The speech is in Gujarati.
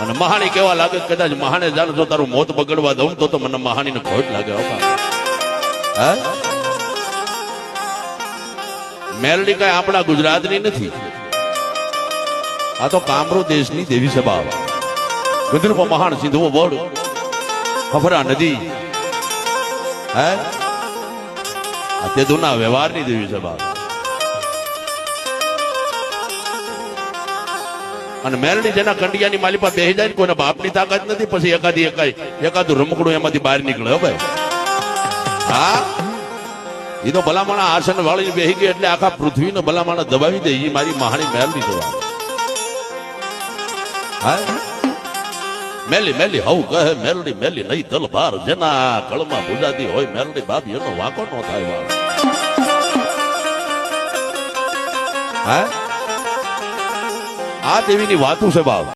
અને મહાણી કેવા લાગે કદાચ મહાને જાણ જો તારું મોત બગડવા દઉં તો મને મહાણીને ખોટ લાગે. હે મેલડી કઈ આપણા ગુજરાતની નથી, આ તો કામરૂ દેશની દેવી સભા. ગુંદરપો મહાણ સિંધુઓ બોર્ડ ખફરા નદી હે આ તે દુના વ્યવહારની દેવી સભા. અને મેલડી જેના કંડિયાની માલિપા બેસી જાય કોઈના બાપની તાકાત નથી, પછી એકાદું રમકડું એમાંથી બહાર નીકળે. ભાઈ હા એ તો ભલામણા આસન વાળી બેસી ગઈ એટલે આખા પૃથ્વીને ભલામણા દબાવી દે. એ મારી મહાણી મેલડી જવા. હા મેલી મેલી હવ કહે મેલડી મેલી નહીં તલભાર, જેના કળમાં ભૂજાતી હોય મેલડી બાપી એનો વાંકો નો થાય. હા આ દેવીની વાતું છે બાપ.